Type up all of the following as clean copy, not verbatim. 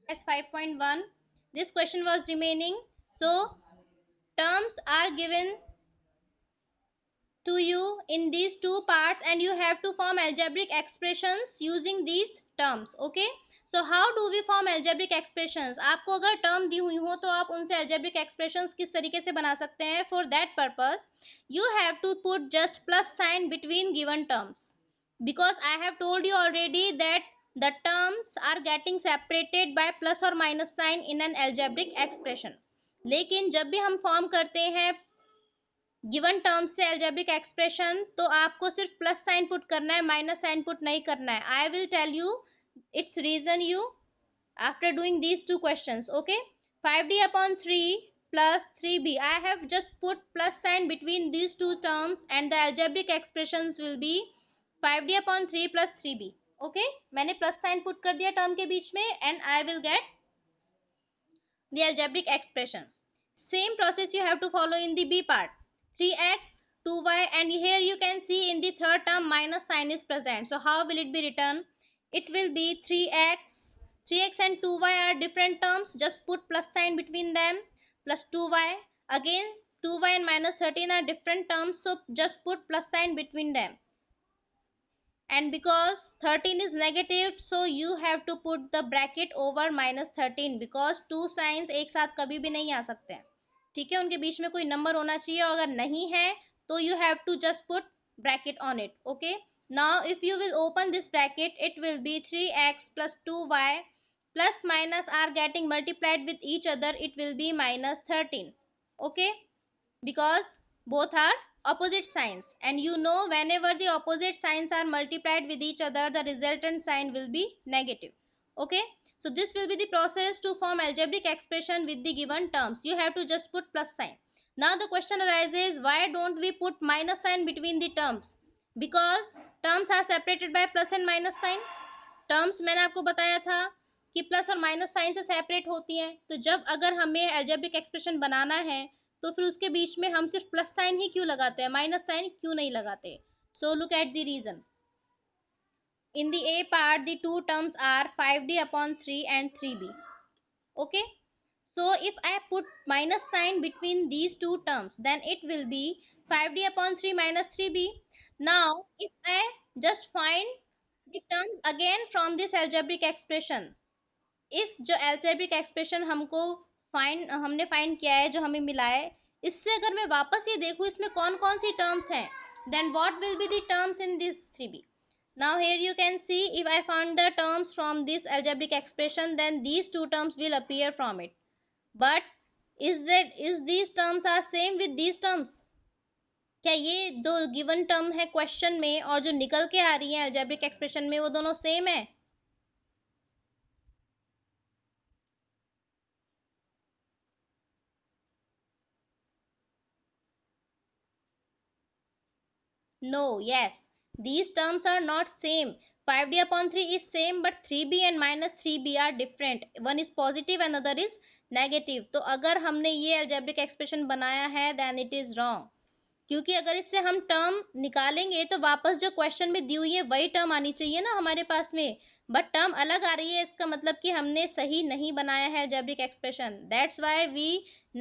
As 5.1, this question was remaining. So terms are given to you in these two parts and you have to form algebraic expressions using these terms. Okay, so how do we form algebraic expressions? आपको अगर term दी हुई हो तो आप उनसे algebraic expressions किस तरीके से बना सकते हैं? For that purpose you have to put just plus sign between given terms, because I have told you already that the terms are getting separated by plus or minus sign in an algebraic expression. लेकिन जब भी हम form करते हैं given terms से algebraic expression, तो आपको सिर्फ प्लस साइन पुट करना है, माइनस साइन पुट नहीं करना है. I will tell you its reason you after doing these two questions. Okay, 5d/3 plus 3b. I have just put plus sign between these two terms and the algebraic expressions will be 5d/3 plus 3b. Okay, मैंने plus sign put कर दिया term के बीच में and I will get the algebraic expression. Same process you have to follow in the B part. 3x, 2y, and here you can see in the third term minus sign is present. So how will it be written? It will be 3x. 3x and 2y are different terms. Just put plus sign between them. Plus 2y. Again 2y and minus 13 are different terms. So just put plus sign between them. And because 13 is negative, so you have to put the bracket over minus 13, because two signs एक साथ कभी भी नहीं आ सकते हैं. ठीक है, उनके बीच में कोई नंबर होना चाहिए, अगर नहीं है तो you have to just put bracket on it. Okay, now if you will open this bracket, it will be 3x plus 2y plus minus are getting multiplied with each other, it will be minus 13. Okay, because both are opposite signs, and you know whenever the opposite signs are multiplied with each other, the resultant sign will be negative. Okay, so this will be the process to form algebraic expression with the given terms. You have to just put plus sign. Now the question arises, why don't we put minus sign between the terms? Because terms are separated by plus and minus sign. Terms मैंने आपको बताया था कि plus और minus sign से separate होती हैं, तो जब अगर हमें अलजेब्रिक एक्सप्रेशन बनाना है तो फिर उसके बीच में हम सिर्फ प्लस साइन ही क्यों लगाते हैं, माइनस साइन क्यों नहीं लगाते? So look at the reason. In the A part, the two terms are 5d/3 and 3b. Okay, so if I put minus sign between these two terms, then it will be 5d/3 minus 3b. Now if I just find the terms again from this algebraic expression, इस जो algebraic expression हमने find किया है, जो हमें मिला है, इससे अगर मैं वापस ये देखूं इसमें कौन कौन सी टर्म्स हैं, then what will be the terms in this 3b? Now here you can see, if I found the terms from this algebraic expression, then these two terms will appear from it. But is these terms are same with these terms? क्या ये दो given term है question में और जो निकल के आ रही है अलजेब्रिक एक्सप्रेशन में, वो दोनों सेम है? No, yes, these terms are not same. 5d/3 is same, but 3b and minus 3b are different. One is positive and other is negative. तो अगर हमने ये algebraic expression बनाया है, then it is wrong. क्योंकि अगर इससे हम टर्म निकालेंगे तो वापस जो क्वेश्चन में दी हुई है वही टर्म आनी चाहिए ना हमारे पास में, बट टर्म अलग आ रही है, इसका मतलब कि हमने सही नहीं बनाया है algebraic expression. That's why we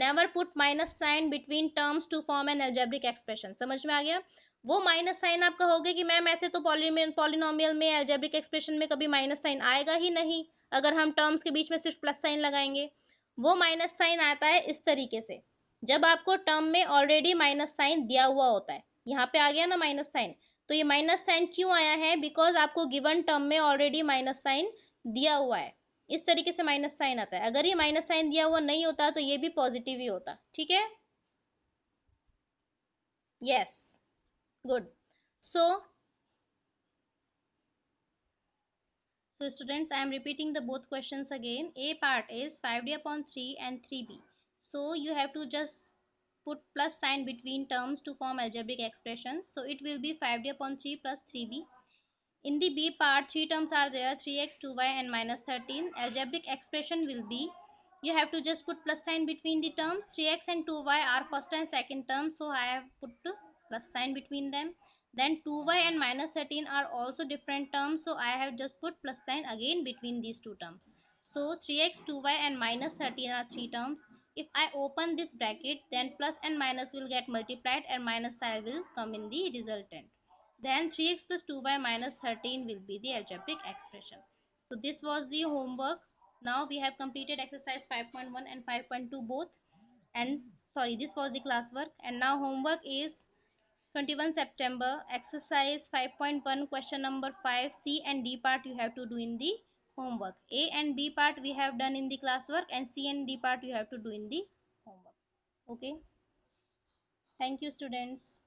never put minus sign between terms to form an algebraic expression. समझ में आ गया? वो माइनस साइन आप कहोगे कि मैम ऐसे तो पॉलिनोमियल में algebraic expression में कभी माइनस साइन आएगा ही नहीं अगर हम टर्म्स के बीच में सिर्फ प्लस साइन लगाएंगे. वो माइनस साइन आता है इस तरीके से, जब आपको टर्म में ऑलरेडी माइनस साइन दिया हुआ होता है. यहाँ पे आ गया ना माइनस साइन, तो ये माइनस साइन क्यों आया है? बिकॉज आपको गिवन टर्म में ऑलरेडी माइनस साइन दिया हुआ है, इस तरीके से माइनस साइन आता है. अगर ये माइनस साइन दिया हुआ नहीं होता तो ये भी पॉजिटिव ही होता. ठीक है, yes, good. So students, I am repeating the both questions again. A part is 5d/3 and 3b. So you have to just put plus sign between terms to form algebraic expressions. So it will be 5d/3 plus 3b. In the B part, three terms are there, 3x, 2y and minus 13. Algebraic expression will be, you have to just put plus sign between the terms. 3x and 2y are first and second terms, so I have put plus sign between them. Then 2y and minus 13 are also different terms, so I have just put plus sign again between these two terms. So 3x, 2y and minus 13 are three terms. If I open this bracket, then plus and minus will get multiplied and minus sign will come in the resultant. Then 3x plus 2y minus 13 will be the algebraic expression. So this was the homework. Now we have completed exercise 5.1 and 5.2 both. And sorry, this was the classwork. And now homework is 21 September, exercise 5.1, question number 5, C and D part you have to do in the homework. A and B part we have done in the classwork, and C and D part you have to do in the homework. Okay. Thank you, students.